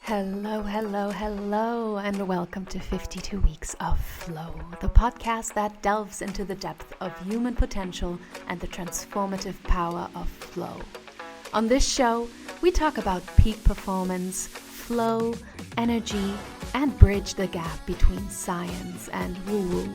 Hello, hello, hello, and welcome to 52 Weeks of Flow, the podcast that delves into the depth of human potential and the transformative power of flow. On this show, we talk about peak performance, flow, energy, and bridge the gap between science and woo-woo.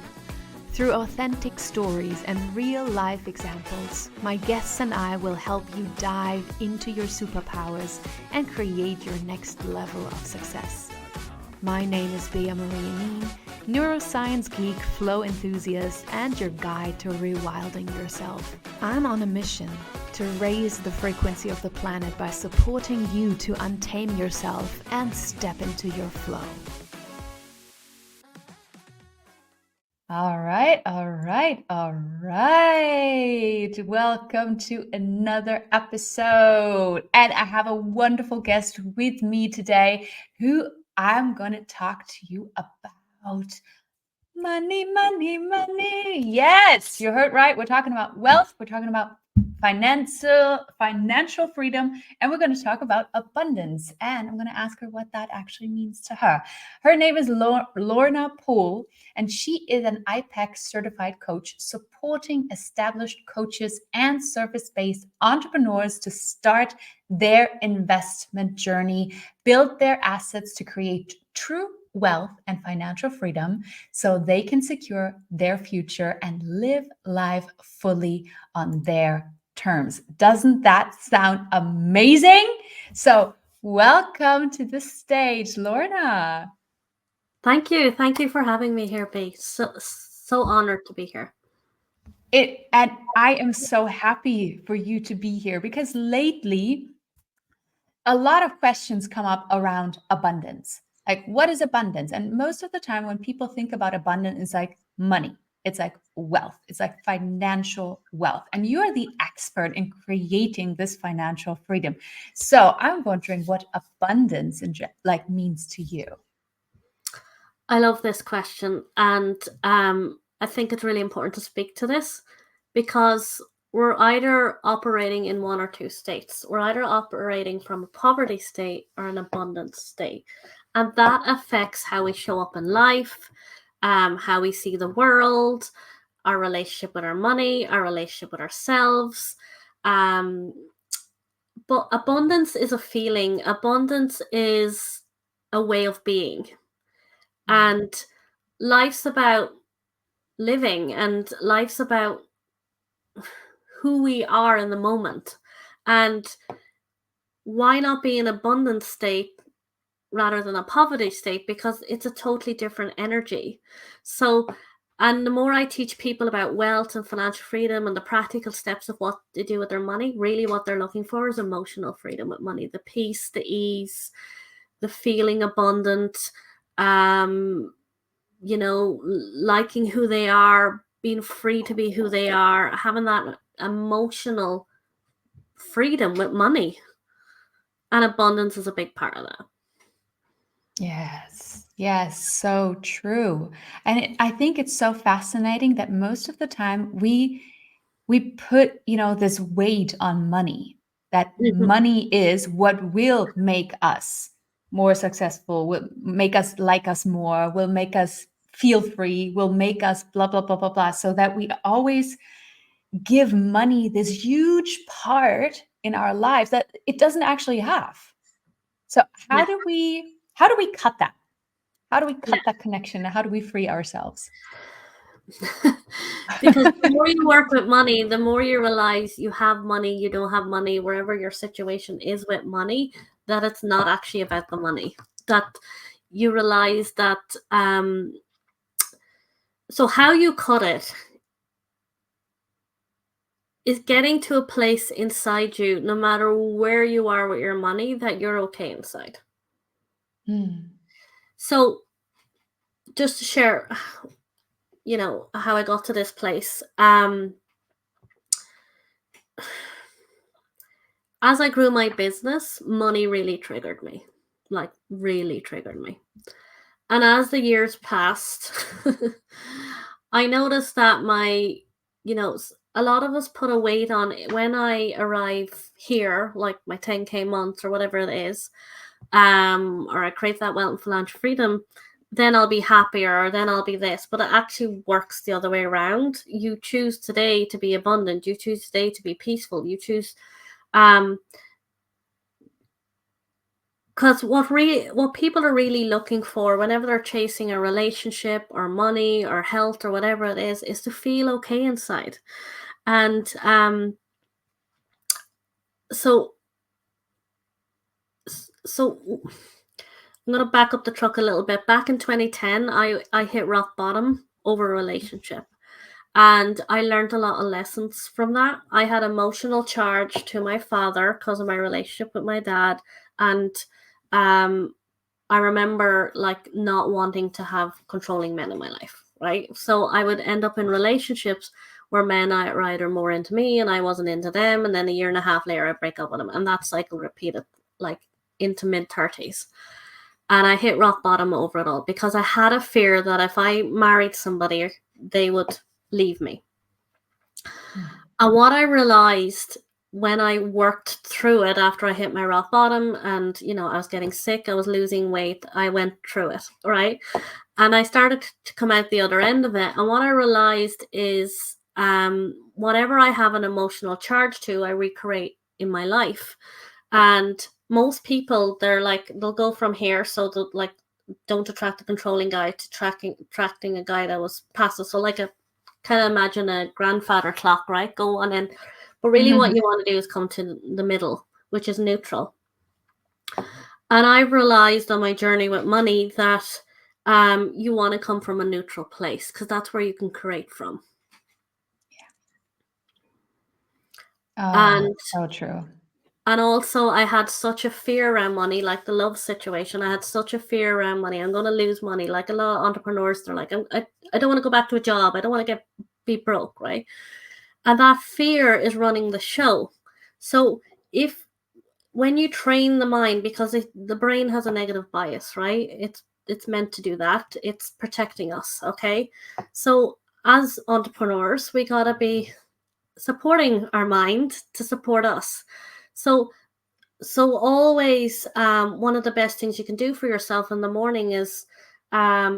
Through authentic stories and real-life examples, my guests and I will help you dive into your superpowers and create your next level of success. My name is Bea-Marie Aning, neuroscience geek, flow enthusiast, and your guide to rewilding yourself. I'm on a mission to raise the frequency of the planet by supporting you to untame yourself and step into your flow. All right. Welcome to another episode. And I have a wonderful guest with me today who I'm going to talk to you about money. Yes, you heard right. We're talking about wealth. We're talking about financial freedom, and we're going to talk about abundance. And I'm going to ask her what that actually means to her. Her name is Lorna Poole, and she is an IPEC-certified coach supporting established coaches and service-based entrepreneurs to start their investment journey, build their assets to create true wealth and financial freedom so they can secure their future and live life fully on their terms. Doesn't that sound amazing? So welcome to the stage, Lorna. Thank you. Thank you for having me here, Bea. So honored to be here. And I am so happy for you to be here because lately a lot of questions come up around abundance. Like, what is abundance? And most of the time when people think about abundance, it's like money. It's like wealth. It's like financial wealth. And you are the expert in creating this financial freedom. So I'm wondering what abundance means to you. I love this question. And I think it's really important to speak to this because we're either operating in one or two states. We're either operating from a poverty state or an abundance state. And that affects how we show up in life, how we see the world, our relationship with our money, our relationship with ourselves. But abundance is a feeling. Abundance is a way of being. And life's about living, and life's about who we are in the moment. And why not be in an abundant state rather than a poverty state? Because it's a totally different energy. So, and the more I teach people about wealth and financial freedom and the practical steps of what they do with their money, really what they're looking for is emotional freedom with money, the peace, the ease, the feeling abundant, liking who they are, being free to be who they are, having that emotional freedom with money. And abundance is a big part of that. Yes, so true. And I think it's so fascinating that most of the time we put, this weight on money, that money is what will make us more successful, will make us like us more, will make us feel free, will make us blah, blah, blah, blah, blah. So that we always give money this huge part in our lives that it doesn't actually have. So how do we cut that? How do we cut that connection? How do we free ourselves? Because the more you work with money, the more you realize you have money, you don't have money, wherever your situation is with money, that it's not actually about the money. That you realize that, so how you cut it is getting to a place inside you, no matter where you are with your money, that you're okay inside. So just to share, how I got to this place. As I grew my business, money really triggered me, And as the years passed, I noticed that a lot of us put a weight on when I arrive here, like my 10K months or whatever it is. or I create that wealth and financial freedom, then I'll be happier, or then I'll be this. But it actually works the other way around. You choose today to be abundant. You choose today to be peaceful. You choose, because what people are really looking for whenever they're chasing a relationship or money or health or whatever it is to feel okay inside. And so I'm going to back up the truck a little bit. Back in 2010, I hit rock bottom over a relationship. And I learned a lot of lessons from that. I had emotional charge to my father because of my relationship with my dad. And I remember like not wanting to have controlling men in my life, right? So I would end up in relationships where men are either more into me and I wasn't into them. And then a year and a half later, I break up with them. And that cycle repeated like into mid-30s. And I hit rock bottom over it all because I had a fear that if I married somebody, they would leave me. And what I realized when I worked through it after I hit my rock bottom and, I was getting sick, I was losing weight, I went through it, right? And I started to come out the other end of it. And what I realized is whatever I have an emotional charge to, I recreate in my life. And most people, they'll go from here. So they'll like, don't attract a controlling guy to attracting a guy that was passive. So like kind of imagine a grandfather clock, right? Go on in. But really what you want to do is come to the middle, which is neutral. And I've realized on my journey with money that you want to come from a neutral place because that's where you can create from. Yeah. And so true. And also I had such a fear around money, like the love situation. I had such a fear around money. I'm going to lose money. Like a lot of entrepreneurs, they're like, I don't want to go back to a job. I don't want to be broke, right? And that fear is running the show. So when you train the mind, because the brain has a negative bias, right? It's meant to do that. It's protecting us, okay? So as entrepreneurs, we got to be supporting our mind to support us. So always one of the best things you can do for yourself in the morning is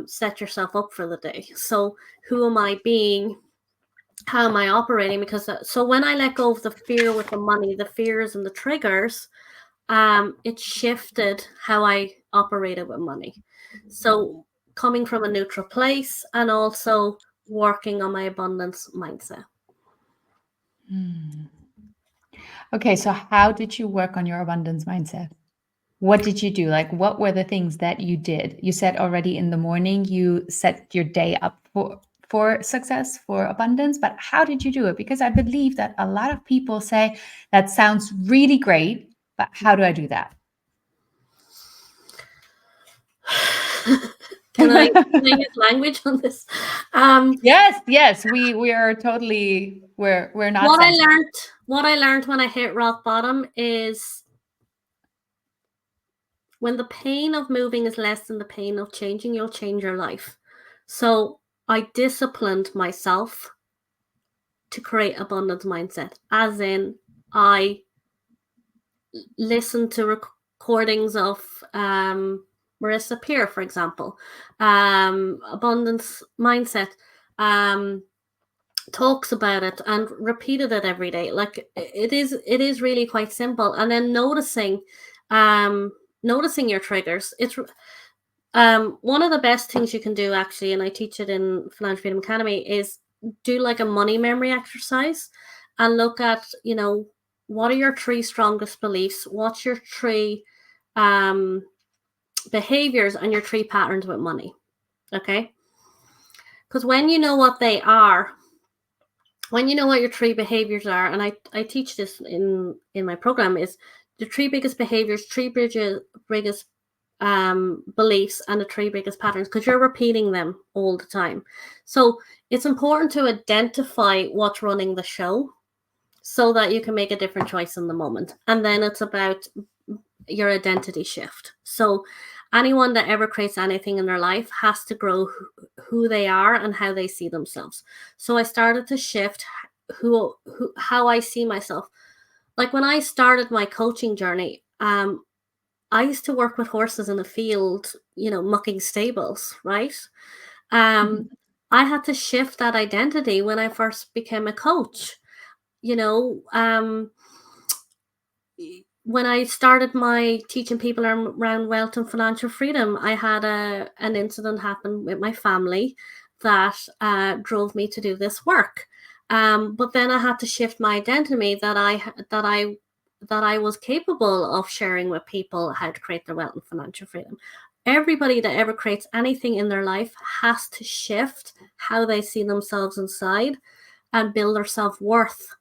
set yourself up for the day. So who am I being? How am I operating? Because so when I let go of the fear with the money, the fears and the triggers, it shifted how I operated with money. So coming from a neutral place and also working on my abundance mindset. Okay, so how did you work on your abundance mindset? What did you do? Like, what were the things that you did? You said already in the morning you set your day up for success, for abundance, but how did you do it? Because I believe that a lot of people say that sounds really great, but how do I do that? Can I use language on this? Yes, we are totally we're not. What I learned when I hit rock bottom is when the pain of moving is less than the pain of changing, you'll change your life. So I disciplined myself to create abundance mindset, as in I listened to recordings of Marissa Peer, for example, abundance mindset, talks about it and repeated it every day. Like it is really quite simple. And then noticing your triggers. It's one of the best things you can do actually, and I teach it in Financial Freedom Academy, is do like a money memory exercise and look at, what are your 3 strongest beliefs? What's your 3 behaviors and your 3 patterns with money? Okay. Because when you know what they are, when you know what your 3 behaviors are, and I teach this in my program, is the 3 biggest behaviors, 3 biggest beliefs, and the 3 biggest patterns, because you're repeating them all the time. So it's important to identify what's running the show so that you can make a different choice in the moment. And then it's about your identity shift. So anyone that ever creates anything in their life has to grow who they are and how they see themselves. So I started to shift how I see myself. Like when I started my coaching journey, I used to work with horses in a field, mucking stables, right? Mhm. I had to shift that identity when I first became a coach. You know, when I started my teaching people around wealth and financial freedom, I had an incident happen with my family that drove me to do this work. But then I had to shift my identity that I was capable of sharing with people how to create their wealth and financial freedom. Everybody that ever creates anything in their life has to shift how they see themselves inside and build their self-worth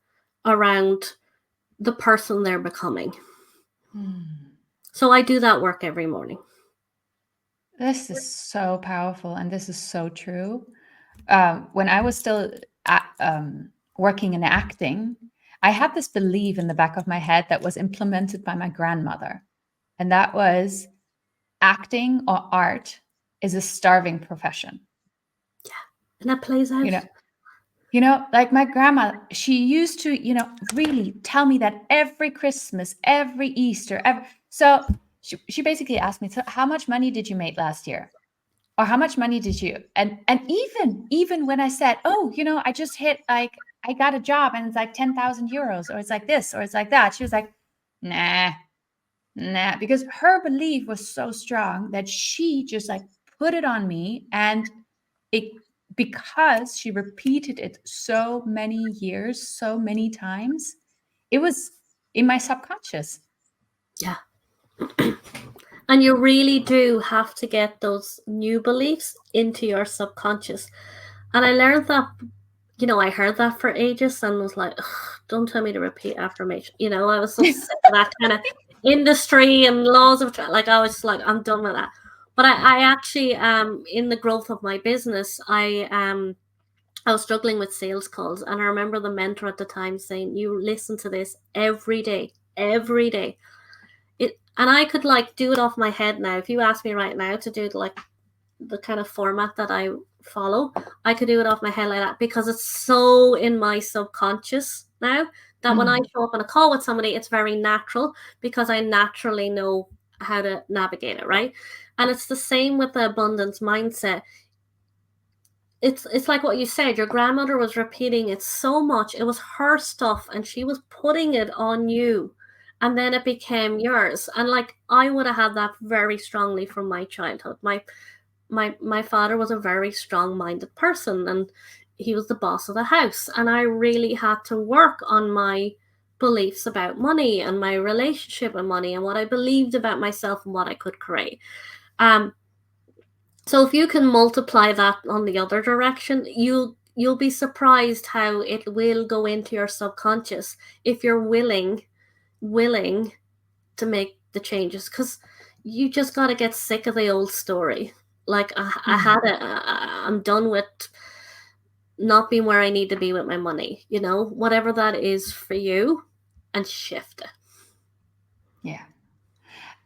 around the person they're becoming. So I do that work every morning. This is so powerful, and this is so true. When I was still working in acting, I had this belief in the back of my head that was implemented by my grandmother, and that was acting or art is a starving profession. And that plays out. Like my grandma, she used to, really tell me that every Christmas, every Easter, so she basically asked me, so how much money did you make last year? Or how much money did you? And even when I said, oh, I just hit, like, I got a job and it's like 10,000 euros, or it's like this, or it's like that, she was like, nah, because her belief was so strong that she just like put it on me, and it because she repeated it so many years, so many times, it was in my subconscious. Yeah. And you really do have to get those new beliefs into your subconscious. And I learned that, I heard that for ages and was like, don't tell me to repeat affirmation. I was so sick of that kind of industry and laws of, like, I was like, I'm done with that. But I actually, in the growth of my business, I was struggling with sales calls. And I remember the mentor at the time saying, you listen to this every day, every day. And I could like do it off my head now. If you ask me right now to do like the kind of format that I follow, I could do it off my head like that, because it's so in my subconscious now that when I show up on a call with somebody, it's very natural because I naturally know how to navigate it, right? And it's the same with the abundance mindset. It's like what you said, your grandmother was repeating it so much, it was her stuff and she was putting it on you, and then it became yours. And like, I would have had that very strongly from my childhood. My father was a very strong-minded person, and he was the boss of the house, and I really had to work on my beliefs about money and my relationship with money and what I believed about myself and what I could create. So if you can multiply that on the other direction, you'll be surprised how it will go into your subconscious if you're willing to make the changes, because you just got to get sick of the old story. Like, I'm done with not being where I need to be with my money, whatever that is for you, and shift it. Yeah.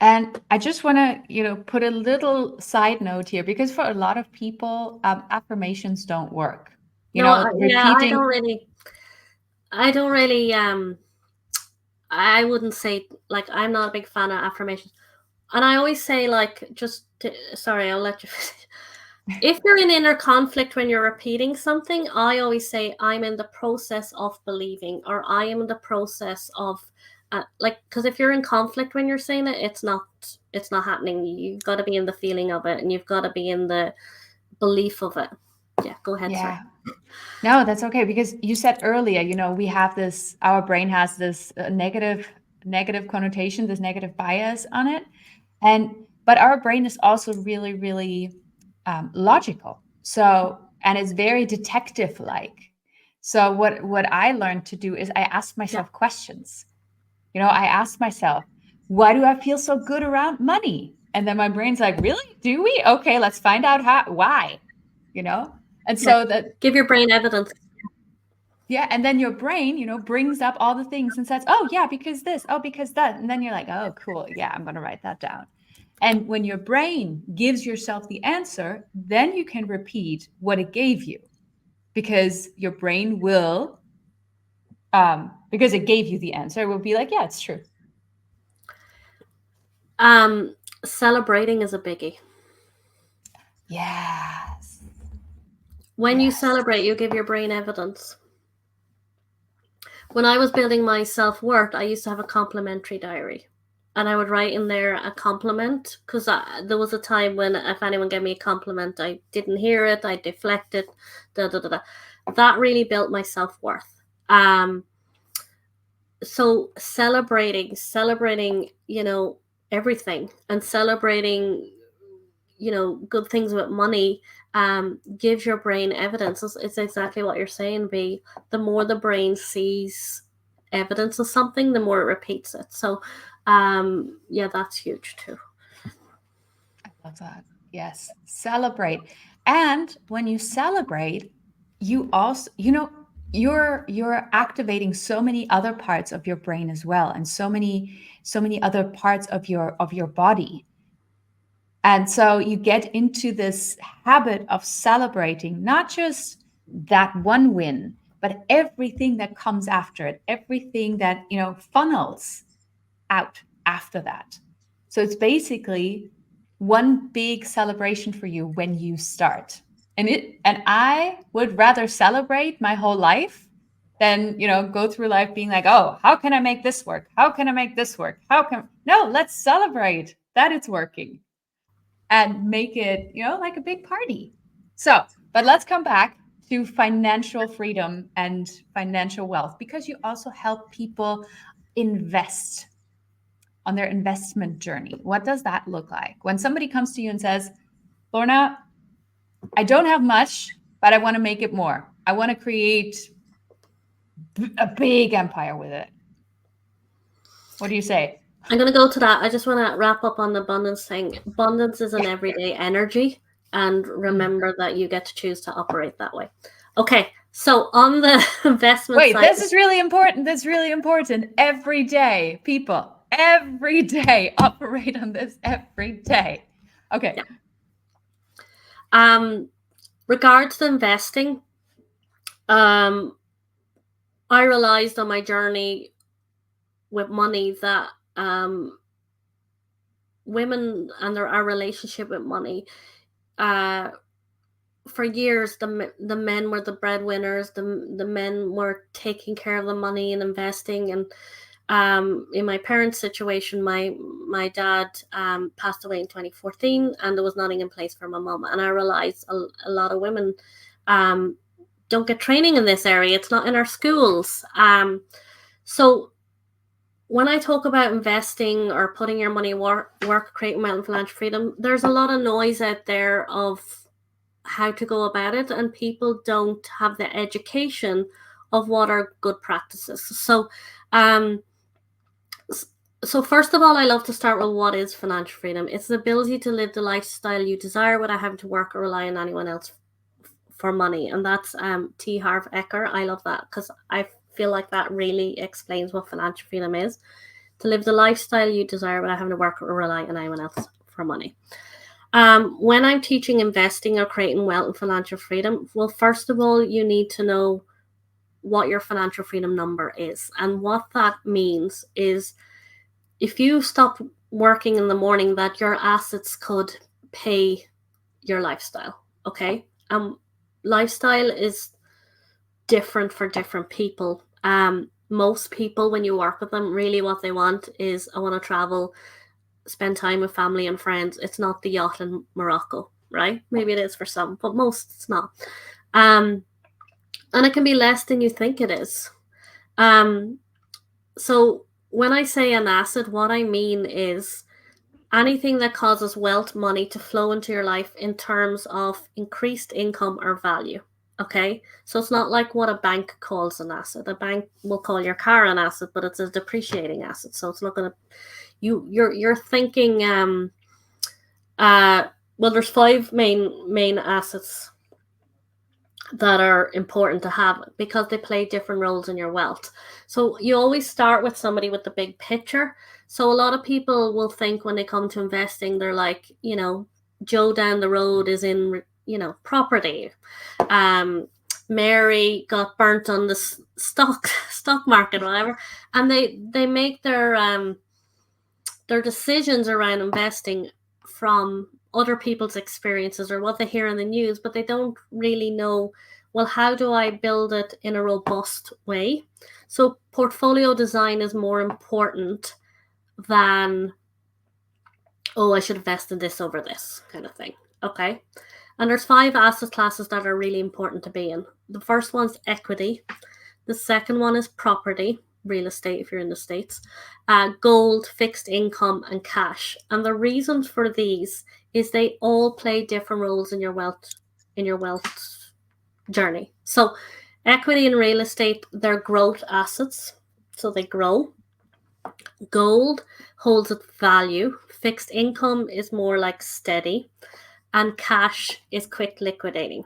And I just want to, put a little side note here, because for a lot of people, affirmations don't work. Yeah, Repeating. I don't really, I wouldn't say, like, I'm not a big fan of affirmations. And I always say, like, sorry, I'll let you finish. If you're in inner conflict when you're repeating something, I always say, I'm in the process of believing, or I am in the process of, because if you're in conflict when you're saying it, it's not happening. You've got to be in the feeling of it, and you've got to be in the belief of it. Yeah, go ahead. Yeah. Sorry. No, that's okay, because you said earlier, we have this, our brain has this negative connotation, this negative bias on it. But our brain is also really, really logical. So, and it's very detective like. So what I learned to do is I ask myself questions. I ask myself, why do I feel so good around money? And then my brain's like, really? Do we? Okay, let's find out why, And so that, give your brain evidence. yeah, and then your brain, brings up all the things and says, oh yeah, because this, oh, because that. And then you're like, oh, cool. Yeah, I'm going to write that down. And when your brain gives yourself the answer, then you can repeat what it gave you, because your brain will, because it gave you the answer, it will be like, yeah, it's true. Celebrating is a biggie. Yes. When you Yes. celebrate, you give your brain evidence. When I was building my self-worth, I used to have a complimentary diary. And I would write in there a compliment, because there was a time when if anyone gave me a compliment, I didn't hear it, I deflected, da da da da. That really built my self-worth. So celebrating, everything, and celebrating, good things with money, gives your brain evidence. It's exactly what you're saying, B. The more the brain sees evidence of something, the more it repeats it. So, yeah, that's huge too. I love that. Yes. Celebrate. And when you celebrate, you also, you're activating so many other parts of your brain as well, and so many other parts of your body. And so you get into this habit of celebrating not just that one win, but everything that comes after it, everything that, funnels out after that. So it's basically one big celebration for you when you start. And I would rather celebrate my whole life than, go through life being like, "Oh, how can I make this work? How can I make this work? No, let's celebrate that it's working and make it, like a big party." So, but let's come back to financial freedom and financial wealth, because you also help people invest on their investment journey. What does that look like? When somebody comes to you and says, "Lorna, I don't have much, but I want to make it more. I want to create a big empire with it." What do you say? I'm going to go to that. I just want to wrap up on the abundance thing. Abundance is an everyday energy, and remember that you get to choose to operate that way. Okay, so on the investment side. Wait, this is really important. This is really important. Every day, people, every day, operate on this every day. Okay. Yeah. Regards to investing, I realized on my journey with money that women and our relationship with money, for years the men were the breadwinners. The men were taking care of the money and investing. And in my parents' situation, my dad passed away in 2014, and there was nothing in place for my mom. And I realized a lot of women don't get training in this area. It's not in our schools. So when I talk about investing or putting your money work, creating wealth and financial freedom, there's a lot of noise out there of how to go about it, and people don't have the education of what are good practices. So first of all, I love to start with what is financial freedom. It's the ability to live the lifestyle you desire without having to work or rely on anyone else for money. And that's T. Harv Eker. I love that because I feel like that really explains what financial freedom is: to live the lifestyle you desire without having to work or rely on anyone else for money. When I'm teaching investing or creating wealth and financial freedom, well, first of all, you need to know what your financial freedom number is. And what that means is, if you stop working in the morning, that your assets could pay your lifestyle. Okay. Lifestyle is different for different people. Most people, when you work with them, really what they want is, I want to travel, spend time with family and friends. It's not the yacht in Morocco, right? Maybe it is for some, but most it's not. And it can be less than you think it is. So when I say an asset, what I mean is anything that causes wealth, money to flow into your life in terms of increased income or value. Okay, so it's not like what a bank calls an asset. A bank will call your car an asset, but it's a depreciating asset. So it's not going to, you're thinking, well, there's five main assets that are important to have because they play different roles in your wealth. So you always start with somebody with the big picture. So a lot of people will think when they come to investing, they're like, Joe down the road is in, property. Mary got burnt on the stock market, whatever. And they make their their decisions around investing from other people's experiences or what they hear in the news, but they don't really know, well, how do I build it in a robust way? So portfolio design is more important than, oh, I should invest in this over this kind of thing. Okay. And there's 5 asset classes that are really important to be in. The first one's equity. The second one is property, real estate if you're in the States, gold, fixed income, and cash. And the reasons for these is they all play different roles in your wealth journey. So equity and real estate, they're growth assets, so they grow. Gold holds its value. Fixed income is more like steady, and cash is quick liquidating.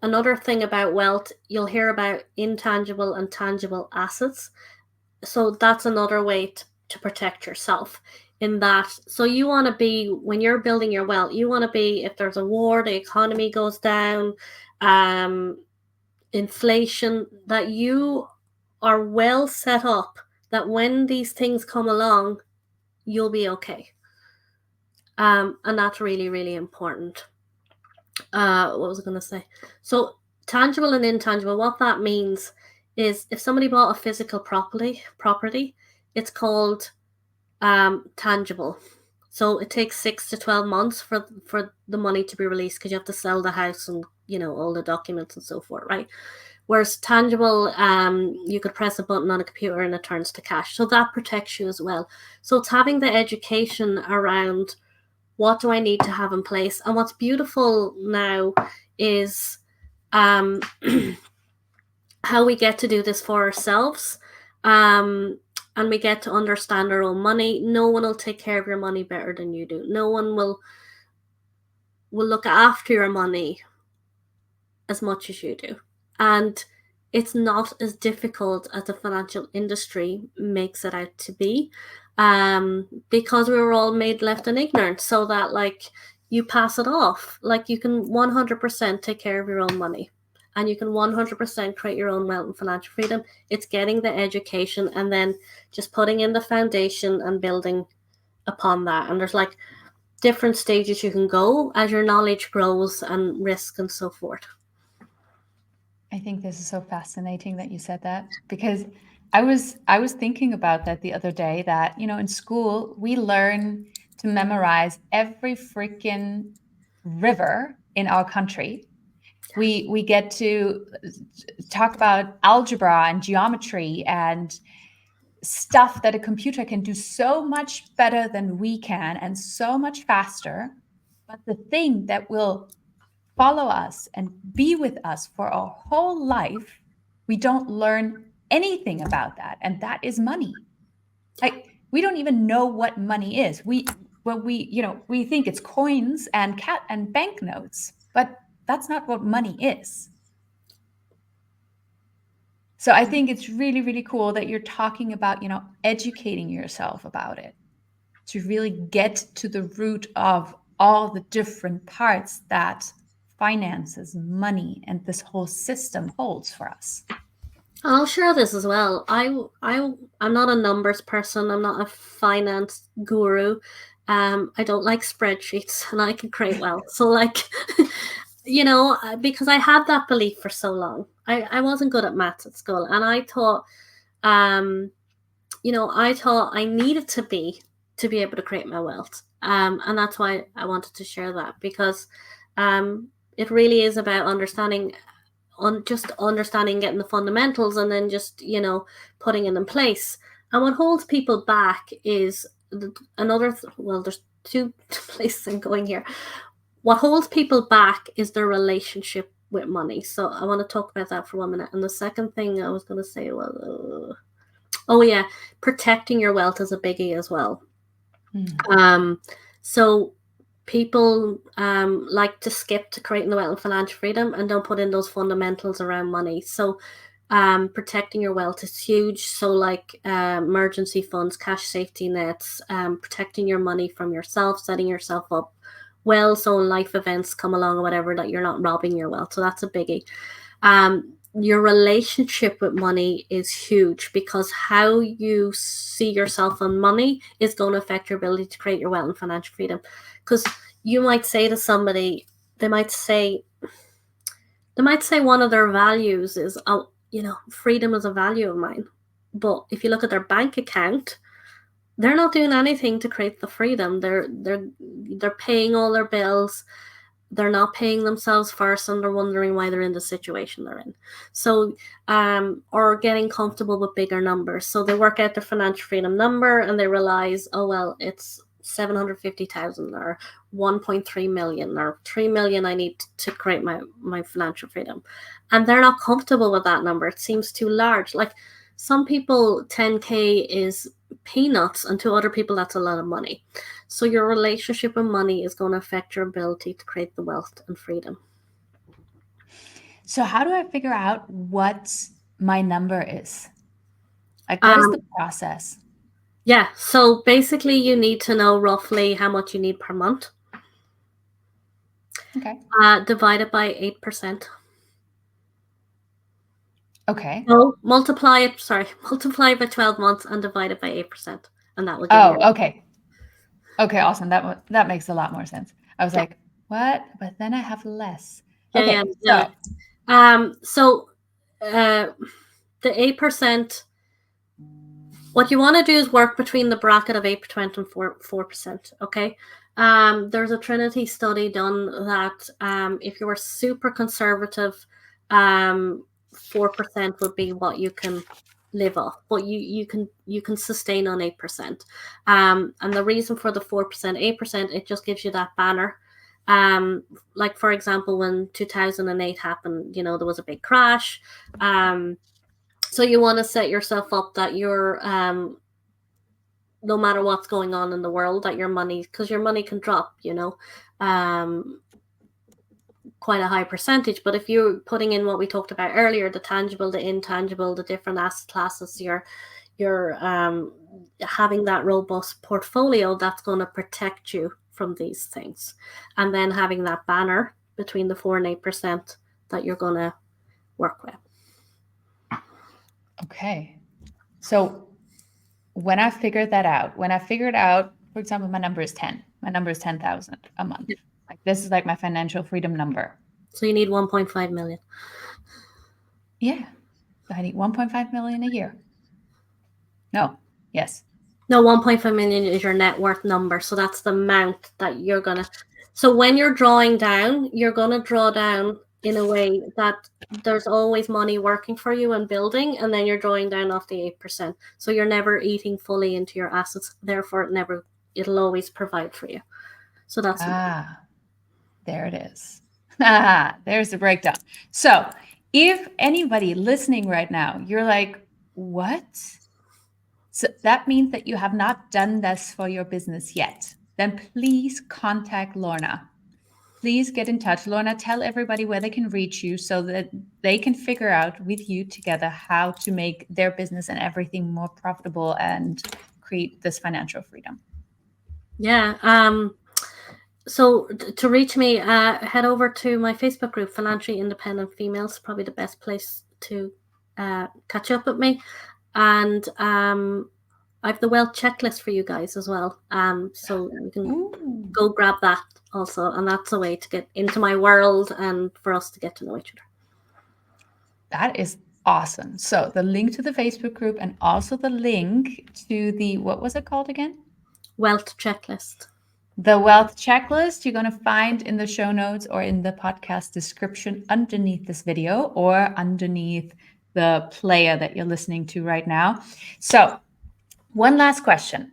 Another thing about wealth, you'll hear about intangible and tangible assets. So that's another way to protect yourself in that. So you want to be, when you're building your wealth, you want to be, if there's a war, the economy goes down, inflation, that you are well set up, that when these things come along, you'll be okay. And that's really, really important. What was I going to say? So tangible and intangible, what that means is if somebody bought a physical property, it's called tangible. So it takes 6 to 12 months for the money to be released, because you have to sell the house and, you know, all the documents and so forth, right? Whereas tangible, you could press a button on a computer and it turns to cash. So that protects you as well. So it's having the education around, what do I need to have in place? And what's beautiful now is how we get to do this for ourselves. And we get to understand our own money. No one will take care of your money better than you do. No one will look after your money as much as you do. And it's not as difficult as the financial industry makes it out to be, because we were all made left in ignorance, so that, like, you pass it off. Like, you can 100% take care of your own money, and you can 100% create your own wealth and financial freedom. It's getting the education and then just putting in the foundation and building upon that. And there's like different stages you can go as your knowledge grows and risk and so forth. I think this is so fascinating that you said that, because I was thinking about that the other day, that, you know, in school we learn to memorize every freaking river in our country. We get to talk about algebra and geometry and stuff that a computer can do so much better than we can and so much faster. But the thing that will follow us and be with us for our whole life, we don't learn anything about that, and that is money. Like, we don't even know what money is. We think it's coins and banknotes, but that's not what money is. So I think it's really, really cool that you're talking about, you know, educating yourself about it, to really get to the root of all the different parts that finances, money, and this whole system holds for us. I'll share this as well. I'm not a numbers person. I'm not a finance guru. I don't like spreadsheets, and I can create wealth. So, like, you know, because I had that belief for so long. I wasn't good at maths at school, and I thought, you know, I thought I needed to be able to create my wealth. And that's why I wanted to share that, because it really is about understanding, getting the fundamentals, and then just, you know, putting it in place. And what holds people back is there's 2 places I'm going here. What holds people back is their relationship with money. So I want to talk about that for 1 minute. And the second thing I was going to say was, protecting your wealth is a biggie as well. So people like to skip to creating the wealth and financial freedom and don't put in those fundamentals around money. So protecting your wealth is huge. So, like, emergency funds, cash safety nets, protecting your money from yourself, setting yourself up well, so when life events come along or whatever, that you're not robbing your wealth. So that's a biggie. your relationship with money is huge, because how you see yourself on money is going to affect your ability to create your wealth and financial freedom. Because you might say to somebody, they might say one of their values is, oh, freedom is a value of mine. But if you look at their bank account, they're not doing anything to create the freedom. They're paying all their bills. They're not paying themselves first, and they're wondering why they're in the situation they're in. So, or getting comfortable with bigger numbers. So they work out their financial freedom number and they realize, oh, well, it's 750,000 or 1.3 million or 3 million I need to create my financial freedom. And they're not comfortable with that number. It seems too large. Like, some people, 10K is peanuts, and to other people that's a lot of money. So your relationship with money is going to affect your ability to create the wealth and freedom. So how do I figure out what my number is? Like, what is the process? Yeah, so basically you need to know roughly how much you need per month. Okay. Divided by 8%. Okay. So multiply it by 12 months and divide it by 8%. And that will give you. Okay. Okay, awesome. That makes a lot more sense. I was like, what? But then I have less. Okay, So the 8%, what you want to do is work between the bracket of 8% and 4%. Okay. There's a Trinity study done that if you were super conservative, 4% would be what you can live off, but you can sustain on 8%. And the reason for the 4%, 8%, it just gives you that banner. Like, for example, when 2008 happened, there was a big crash. So you want to set yourself up that you're no matter what's going on in the world, that your money, because your money can drop, quite a high percentage. But if you're putting in what we talked about earlier, the tangible, the intangible, the different asset classes, you're having that robust portfolio that's going to protect you from these things. And then having that banner between the 4 and 8% that you're going to work with. Okay. So when I figured out, for example, my number is 10. My number is 10,000 a month. Yeah. Like, this is like my financial freedom number. So you need 1.5 million. Yeah. So I need 1.5 million a year. No. Yes. No, 1.5 million is your net worth number. So that's the amount that you're going to. So when you're drawing down, you're going to draw down in a way that there's always money working for you and building, and then you're drawing down off the 8%. So you're never eating fully into your assets. Therefore, it'll always provide for you. So that's. There it is. There's the breakdown. So if anybody listening right now, you're like, what? So that means that you have not done this for your business yet. Then please contact Lorna. Please get in touch. Lorna, tell everybody where they can reach you so that they can figure out with you together how to make their business and everything more profitable and create this financial freedom. Yeah. So to reach me, head over to my Facebook group, Financially Independent Females. Probably the best place to catch up with me. And I have the wealth checklist for you guys as well. So you can go grab that also. And that's a way to get into my world and for us to get to know each other. That is awesome. So the link to the Facebook group and also the link to the, what was it called again? Wealth checklist. The wealth checklist you're going to find in the show notes or in the podcast description underneath this video or underneath the player that you're listening to right now. So one last question.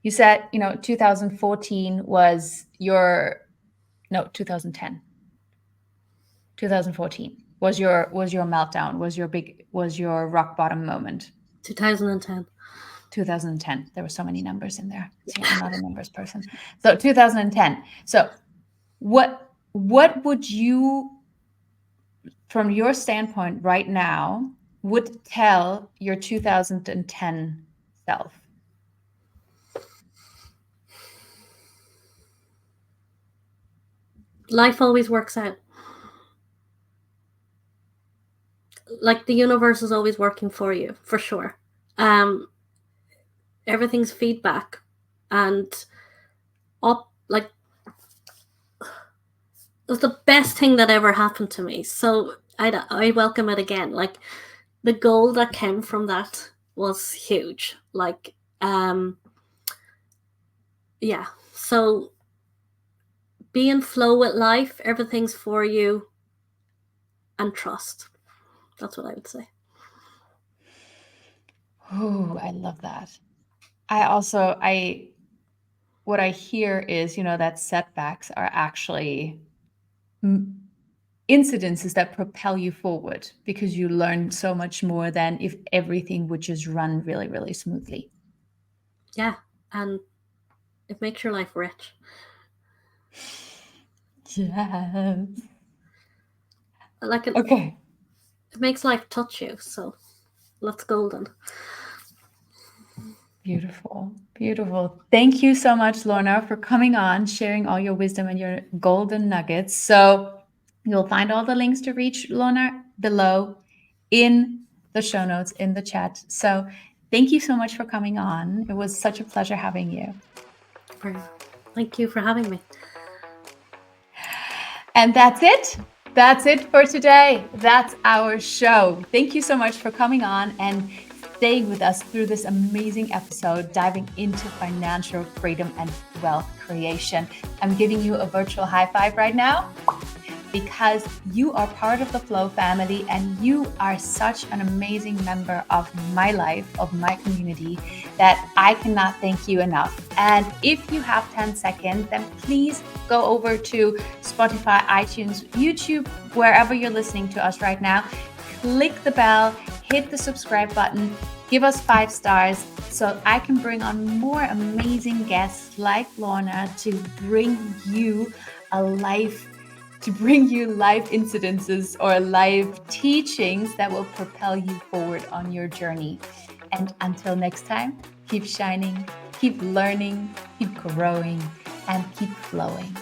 You said, 2014 was 2010. 2014 was your meltdown, was your rock bottom moment. 2010. 2010. There were so many numbers in there. See, I'm not a numbers person. So 2010. So what would you, from your standpoint right now, would tell your 2010 self? Life always works out. like the universe is always working for you, for sure. Everything's feedback, and like, it was the best thing that ever happened to me. So I welcome it again. Like, the goal that came from that was huge. Like, yeah. So be in flow with life. Everything's for you, and trust. That's what I would say. Oh, I love that. What I hear is, that setbacks are actually incidences that propel you forward, because you learn so much more than if everything would just run really, really smoothly. Yeah. And it makes your life rich. Yes. Like, Okay. it makes life touch you. So that's golden. Beautiful. Beautiful. Thank you so much, Lorna, for coming on, sharing all your wisdom and your golden nuggets. So you'll find all the links to reach Lorna below in the show notes, in the chat. So thank you so much for coming on. It was such a pleasure having you. Thank you for having me. And that's it. That's it for today. That's our show. Thank you so much for coming on and staying with us through this amazing episode, diving into financial freedom and wealth creation. I'm giving you a virtual high five right now, because you are part of the Flow family and you are such an amazing member of my life, of my community, that I cannot thank you enough. And if you have 10 seconds, then please go over to Spotify, iTunes, YouTube, wherever you're listening to us right now. Click the bell, hit the subscribe button, give us 5 stars so I can bring on more amazing guests like Lorna to bring you life incidences or life teachings that will propel you forward on your journey. And until next time, keep shining, keep learning, keep growing, and keep flowing.